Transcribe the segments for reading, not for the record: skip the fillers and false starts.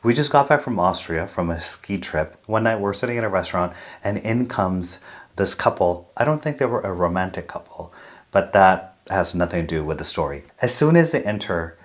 We just got back from Austria from a ski trip. One night we're sitting at a restaurant and in comes this couple. I don't think they were a romantic couple, but that has nothing to do with the story. As soon as they enter,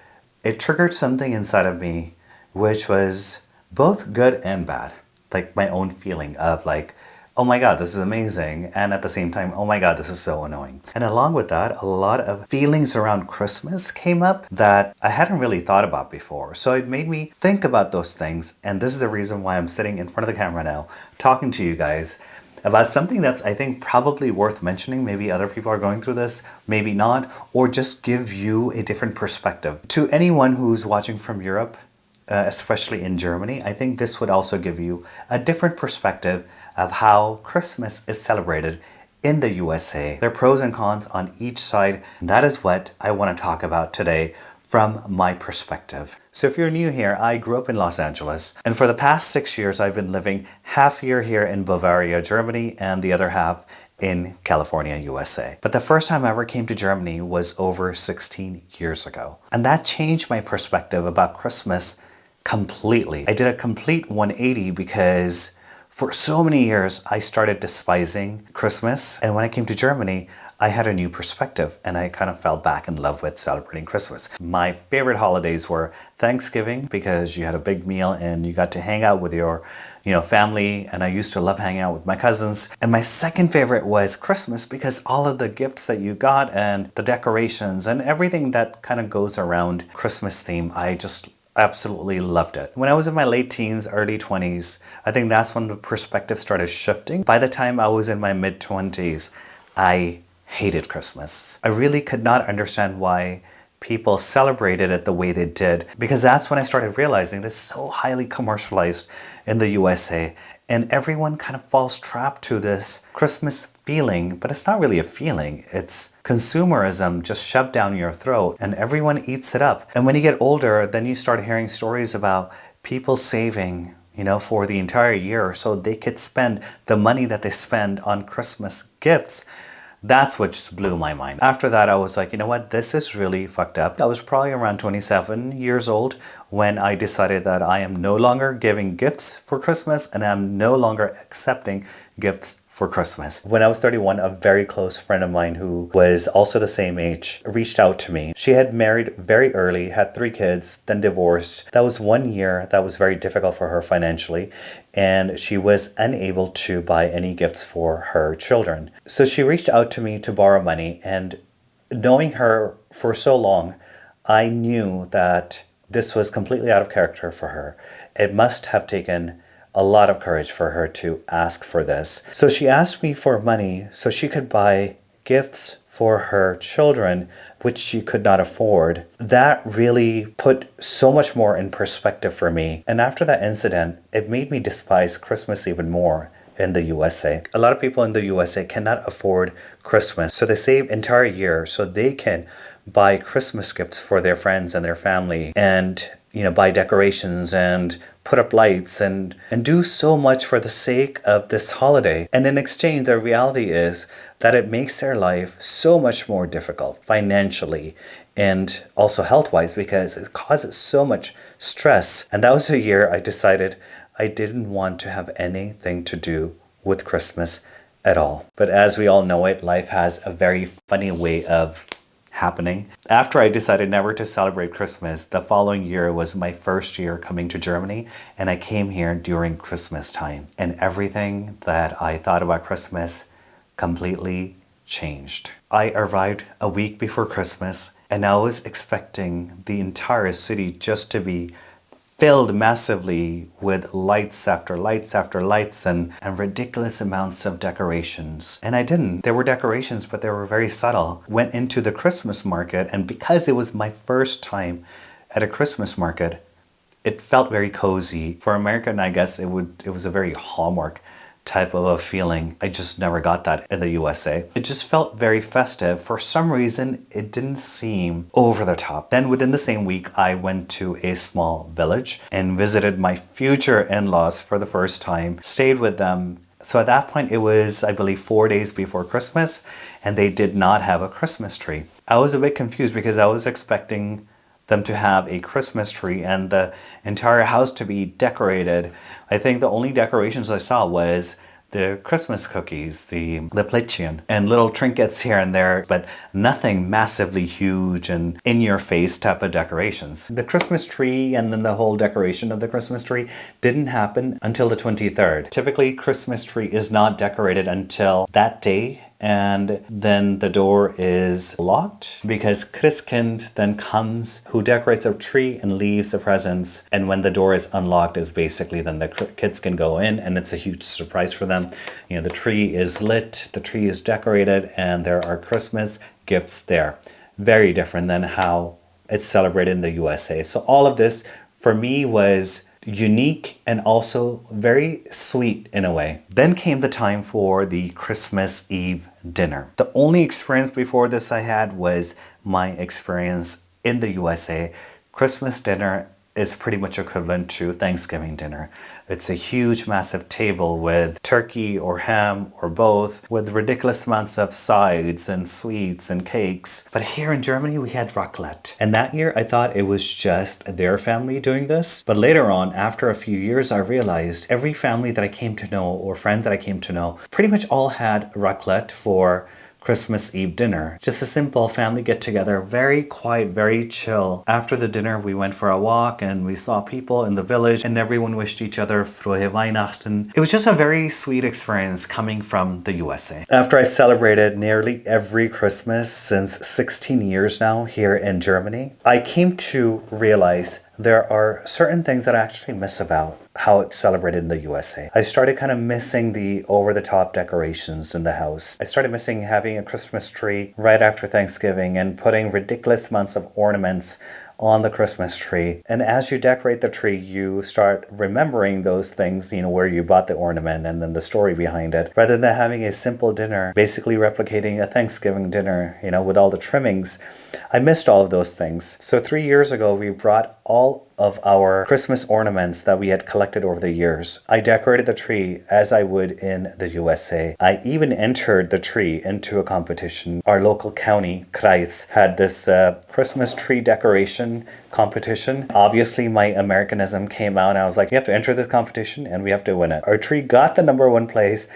it triggered something inside of me, which was both good and bad. Like my own feeling of like, oh my God, this is amazing. And at the same time, oh my God, this is so annoying. And along with that, a lot of feelings around Christmas came up that I hadn't really thought about before. So it made me think about those things. And this is the reason why I'm sitting in front of the camera now, talking to you guys about something that's, I think, probably worth mentioning. Maybe other people are going through this, maybe not, or just give you a different perspective. To anyone who's watching from Europe, especially in Germany, I think this would also give you a different perspective of how Christmas is celebrated in the USA. There are pros and cons on each side, and that is what I want to talk about today from my perspective. So if you're new here, I grew up in Los Angeles, and for the past 6 years, I've been living half year here in Bavaria, Germany, and the other half in California, USA. But the first time I ever came to Germany was over 16 years ago. And that changed my perspective about Christmas completely. I did a complete 180 because for so many years, I started despising Christmas. And when I came to Germany, I had a new perspective and I kind of fell back in love with celebrating Christmas. My favorite holidays were Thanksgiving because you had a big meal and you got to hang out with your family, and I used to love hanging out with my cousins. And my second favorite was Christmas because all of the gifts that you got and the decorations and everything that kind of goes around Christmas theme, I just absolutely loved it. When I was in my late teens, early 20s, I think that's when the perspective started shifting. By the time I was in my mid 20s, I hated Christmas. I really could not understand why people celebrated it the way they did, because that's when I started realizing this is so highly commercialized in the USA, and everyone kind of falls trapped to this Christmas feeling, but it's not really a feeling. It's consumerism just shoved down your throat and everyone eats it up. And when you get older, then you start hearing stories about people saving, for the entire year so they could spend the money that they spend on Christmas gifts. That's what just blew my mind. After that, I was like, you know what? This is really fucked up. I was probably around 27 years old when I decided that I am no longer giving gifts for Christmas and I'm no longer accepting gifts for Christmas. When I was 31, a very close friend of mine who was also the same age reached out to me. She had married very early, had 3 kids, then divorced. That was 1 year that was very difficult for her financially, and she was unable to buy any gifts for her children. So she reached out to me to borrow money, and knowing her for so long, I knew that this was completely out of character for her. It must have taken a lot of courage for her to ask for this. So she asked me for money so she could buy gifts for her children, which she could not afford. That really put so much more in perspective for me. And after that incident, it made me despise Christmas even more in the USA. A lot of people in the USA cannot afford Christmas, so they save entire year so they can buy Christmas gifts for their friends and their family, and buy decorations and put up lights and do so much for the sake of this holiday. And in exchange, the reality is that it makes their life so much more difficult financially and also health-wise because it causes so much stress. And that was the year I decided I didn't want to have anything to do with Christmas at all. But as we all know it, life has a very funny way of happening. After I decided never to celebrate Christmas, the following year was my first year coming to Germany, and I came here during Christmas time. And everything that I thought about Christmas completely changed. I arrived a week before Christmas, and I was expecting the entire city just to be filled massively with lights after lights after lights and ridiculous amounts of decorations. And I didn't. There were decorations, but they were very subtle. Went into the Christmas market, and because it was my first time at a Christmas market, it felt very cozy. For American, I guess it was a very Hallmark type of a feeling. I just never got that in the USA. It just felt very festive. For some reason, it didn't seem over the top. Then within the same week, I went to a small village and visited my future in-laws for the first time, stayed with them. So at that point, it was, I believe, 4 days before Christmas, and they did not have a Christmas tree. I was a bit confused because I was expecting them to have a Christmas tree and the entire house to be decorated. I think the only decorations I saw was the Christmas cookies, the Leplichen, and little trinkets here and there, but nothing massively huge and in-your-face type of decorations. The Christmas tree and then the whole decoration of the Christmas tree didn't happen until the 23rd. Typically, Christmas tree is not decorated until that day, and then the door is locked because Christkind then comes, who decorates a tree and leaves the presents, and when the door is unlocked is basically then the kids can go in, and it's a huge surprise for them. You know, the tree is lit, the tree is decorated, and there are Christmas gifts there. Very different than how it's celebrated in the USA. So all of this for me was unique and also very sweet in a way. Then came the time for the Christmas Eve dinner. The only experience before this I had was my experience in the USA. Christmas dinner is pretty much equivalent to Thanksgiving dinner. It's a huge, massive table with turkey or ham or both, with ridiculous amounts of sides and sweets and cakes. But here in Germany, we had raclette. And that year, I thought it was just their family doing this. But later on, after a few years, I realized every family that I came to know or friends that I came to know pretty much all had raclette for Christmas Eve dinner. Just a simple family get together, very quiet, very chill. After the dinner, we went for a walk and we saw people in the village and everyone wished each other Frohe Weihnachten. It was just a very sweet experience coming from the USA. After I celebrated nearly every Christmas since 16 years now here in Germany, I came to realize there are certain things that I actually miss about how it's celebrated in the USA. I started kind of missing the over-the-top decorations in the house. I started missing having a Christmas tree right after Thanksgiving and putting ridiculous amounts of ornaments on the Christmas tree. And as you decorate the tree, you start remembering those things, you know, where you bought the ornament and then the story behind it, rather than having a simple dinner, basically replicating a Thanksgiving dinner, you know, with all the trimmings. I missed all of those things. So 3 years ago, we brought all of our Christmas ornaments that we had collected over the years. I decorated the tree as I would in the USA. I even entered the tree into a competition. Our local county, Kreis, had this Christmas tree decoration competition. Obviously, my Americanism came out and I was like, you have to enter this competition and we have to win it. Our tree got the #1 place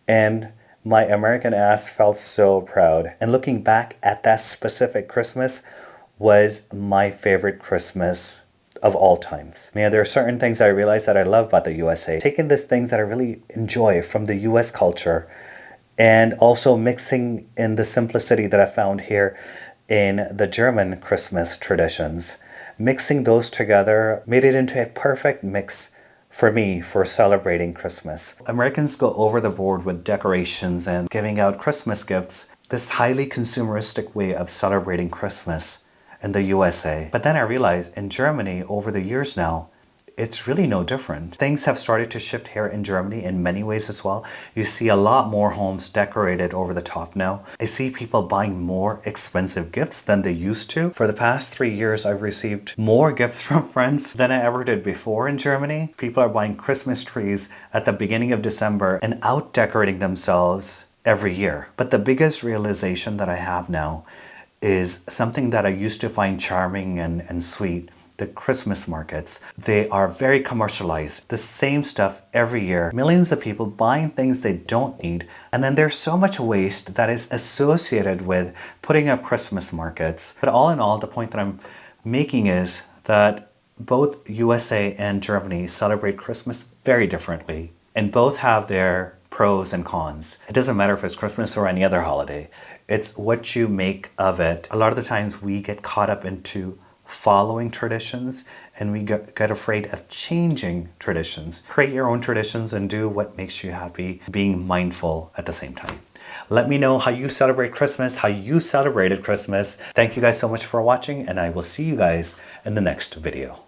and my American ass felt so proud. And looking back at that specific Christmas was my favorite Christmas of all times. You know, there are certain things I realized that I love about the USA. Taking these things that I really enjoy from the US culture and also mixing in the simplicity that I found here in the German Christmas traditions. Mixing those together made it into a perfect mix for me for celebrating Christmas. Americans go over the board with decorations and giving out Christmas gifts, this highly consumeristic way of celebrating Christmas in the USA. But then I realized in Germany over the years now, it's really no different. Things have started to shift here in Germany in many ways as well. You see a lot more homes decorated over the top now. I see people buying more expensive gifts than they used to. For the past 3 years, I've received more gifts from friends than I ever did before in Germany. People are buying Christmas trees at the beginning of December and out decorating themselves every year. But the biggest realization that I have now is something that I used to find charming and sweet. The Christmas markets, they are very commercialized. The same stuff every year. Millions of people buying things they don't need. And then there's so much waste that is associated with putting up Christmas markets. But all in all, the point that I'm making is that both USA and Germany celebrate Christmas very differently. And both have their pros and cons. It doesn't matter if it's Christmas or any other holiday. It's what you make of it. A lot of the times we get caught up into following traditions and we get afraid of changing traditions. Create your own traditions and do what makes you happy, being mindful at the same time. Let me know how you celebrate Christmas, how you celebrated Christmas. Thank you guys so much for watching, and I will see you guys in the next video.